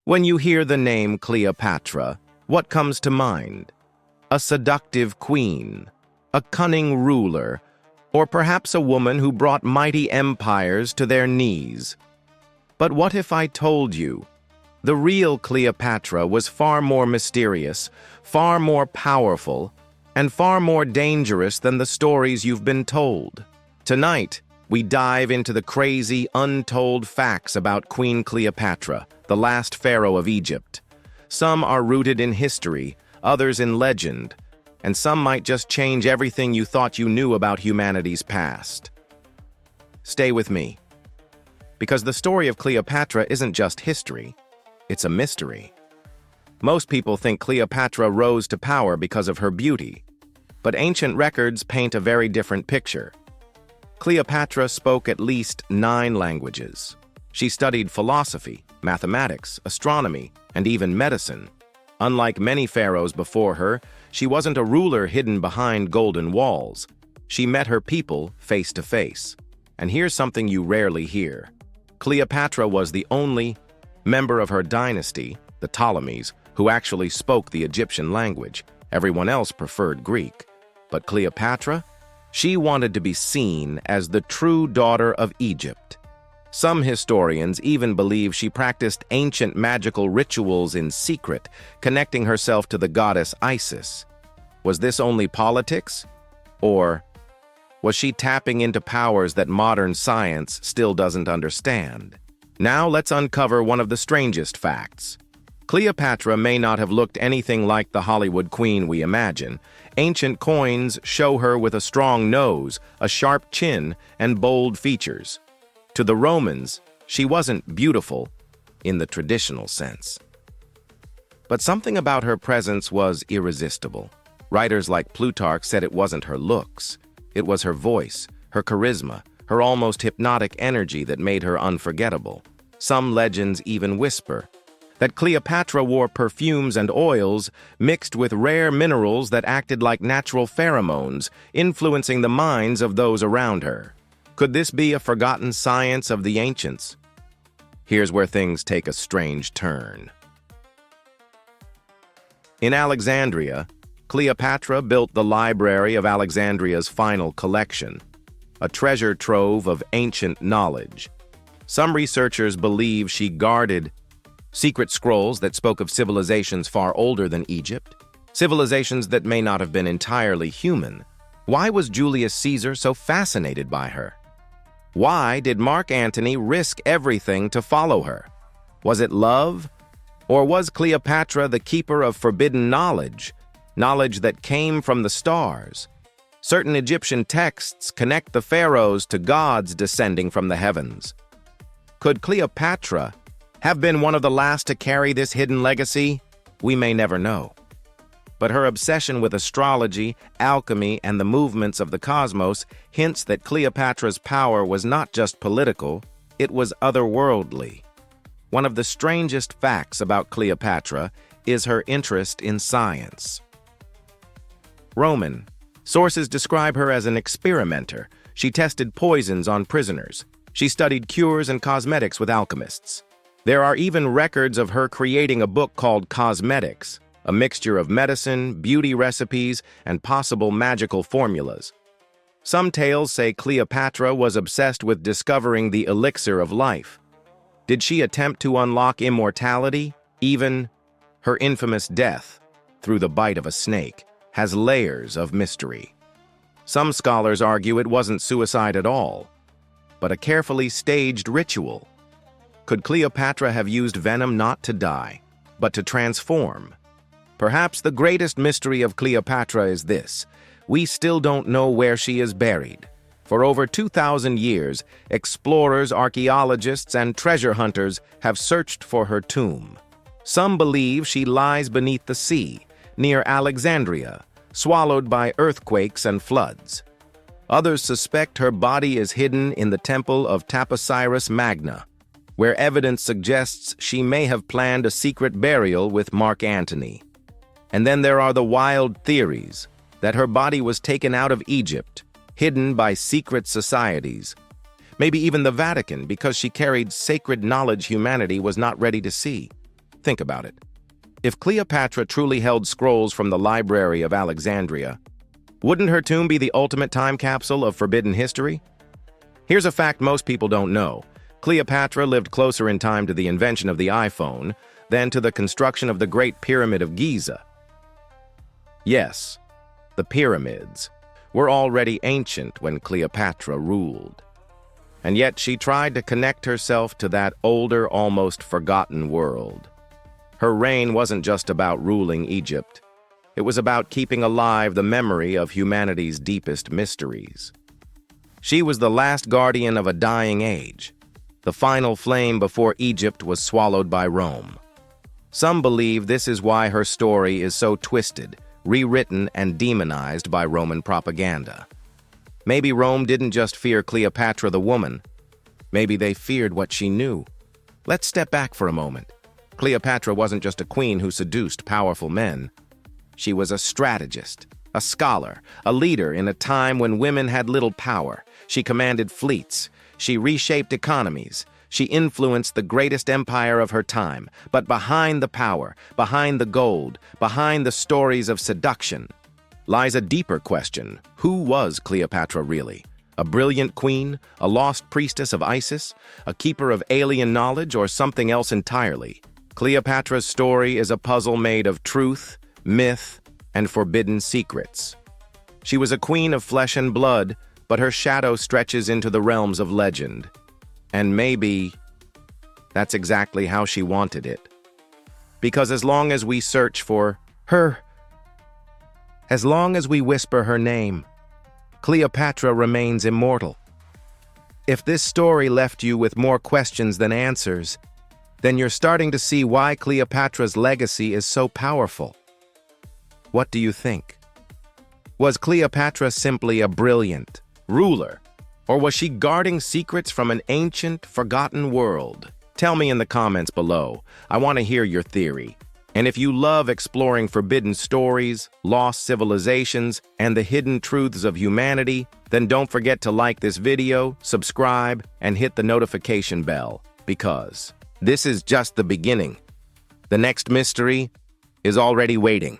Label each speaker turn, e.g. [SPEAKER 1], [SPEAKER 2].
[SPEAKER 1] When you hear the name Cleopatra, what comes to mind? A seductive queen, a cunning ruler, or perhaps a woman who brought mighty empires to their knees. But what if I told you the real Cleopatra was far more mysterious, far more powerful, and far more dangerous than the stories you've been told? Tonight, we dive into the crazy, untold facts about Queen Cleopatra, the last pharaoh of Egypt. Some are rooted in history, others in legend, and some might just change everything you thought you knew about humanity's past. Stay with me, because the story of Cleopatra isn't just history, it's a mystery. Most people think Cleopatra rose to power because of her beauty, but ancient records paint a very different picture. Cleopatra spoke at least 9 languages. She studied philosophy, mathematics, astronomy, and even medicine. Unlike many pharaohs before her, she wasn't a ruler hidden behind golden walls. She met her people face to face. And here's something you rarely hear. Cleopatra was the only member of her dynasty, the Ptolemies, who actually spoke the Egyptian language. Everyone else preferred Greek. But Cleopatra? She wanted to be seen as the true daughter of Egypt. Some historians even believe she practiced ancient magical rituals in secret, connecting herself to the goddess Isis. Was this only politics? Or was she tapping into powers that modern science still doesn't understand? Now let's uncover one of the strangest facts. Cleopatra may not have looked anything like the Hollywood queen we imagine. Ancient coins show her with a strong nose, a sharp chin, and bold features. To the Romans, she wasn't beautiful in the traditional sense. But something about her presence was irresistible. Writers like Plutarch said it wasn't her looks. It was her voice, her charisma, her almost hypnotic energy that made her unforgettable. Some legends even whisper that Cleopatra wore perfumes and oils mixed with rare minerals that acted like natural pheromones, influencing the minds of those around her. Could this be a forgotten science of the ancients? Here's where things take a strange turn. In Alexandria, Cleopatra built the Library of Alexandria's final collection, a treasure trove of ancient knowledge. Some researchers believe she guarded secret scrolls that spoke of civilizations far older than Egypt, civilizations that may not have been entirely human. Why was Julius Caesar so fascinated by her? Why did Mark Antony risk everything to follow her? Was it love? Or was Cleopatra the keeper of forbidden knowledge, knowledge that came from the stars? Certain Egyptian texts connect the pharaohs to gods descending from the heavens. Could Cleopatra have been one of the last to carry this hidden legacy? We may never know. But her obsession with astrology, alchemy, and the movements of the cosmos hints that Cleopatra's power was not just political, it was otherworldly. One of the strangest facts about Cleopatra is her interest in science. Roman sources describe her as an experimenter. She tested poisons on prisoners. She studied cures and cosmetics with alchemists. There are even records of her creating a book called Cosmetics, a mixture of medicine, beauty recipes, and possible magical formulas. Some tales say Cleopatra was obsessed with discovering the elixir of life. Did she attempt to unlock immortality? Even her infamous death, through the bite of a snake, has layers of mystery. Some scholars argue it wasn't suicide at all, but a carefully staged ritual. Could Cleopatra have used venom not to die, but to transform? Perhaps the greatest mystery of Cleopatra is this: we still don't know where she is buried. For over 2,000 years, explorers, archaeologists, and treasure hunters have searched for her tomb. Some believe she lies beneath the sea, near Alexandria, swallowed by earthquakes and floods. Others suspect her body is hidden in the temple of Taposiris Magna, where evidence suggests she may have planned a secret burial with Mark Antony. And then there are the wild theories that her body was taken out of Egypt, hidden by secret societies, maybe even the Vatican, because she carried sacred knowledge humanity was not ready to see. Think about it. If Cleopatra truly held scrolls from the Library of Alexandria, wouldn't her tomb be the ultimate time capsule of forbidden history? Here's a fact most people don't know. Cleopatra lived closer in time to the invention of the iPhone than to the construction of the Great Pyramid of Giza. Yes, the pyramids were already ancient when Cleopatra ruled. And yet she tried to connect herself to that older, almost forgotten world. Her reign wasn't just about ruling Egypt. It was about keeping alive the memory of humanity's deepest mysteries. She was the last guardian of a dying age, the final flame before Egypt was swallowed by Rome. Some believe this is why her story is so twisted, rewritten, and demonized by Roman propaganda. Maybe Rome didn't just fear Cleopatra the woman. Maybe they feared what she knew. Let's step back for a moment. Cleopatra wasn't just a queen who seduced powerful men. She was a strategist, a scholar, a leader in a time when women had little power. She commanded fleets. She reshaped economies. She influenced the greatest empire of her time. But behind the power, behind the gold, behind the stories of seduction, lies a deeper question. Who was Cleopatra really? A brilliant queen? A lost priestess of Isis? A keeper of alien knowledge? Or something else entirely? Cleopatra's story is a puzzle made of truth, myth, and forbidden secrets. She was a queen of flesh and blood, but her shadow stretches into the realms of legend. And maybe that's exactly how she wanted it. Because as long as we search for her, as long as we whisper her name, Cleopatra remains immortal. If this story left you with more questions than answers, then you're starting to see why Cleopatra's legacy is so powerful. What do you think? Was Cleopatra simply a brilliant ruler, or was she guarding secrets from an ancient, forgotten world? Tell me in the comments below. I want to hear your theory. And if you love exploring forbidden stories, lost civilizations, and the hidden truths of humanity, then don't forget to like this video, subscribe, and hit the notification bell, because this is just the beginning. The next mystery is already waiting.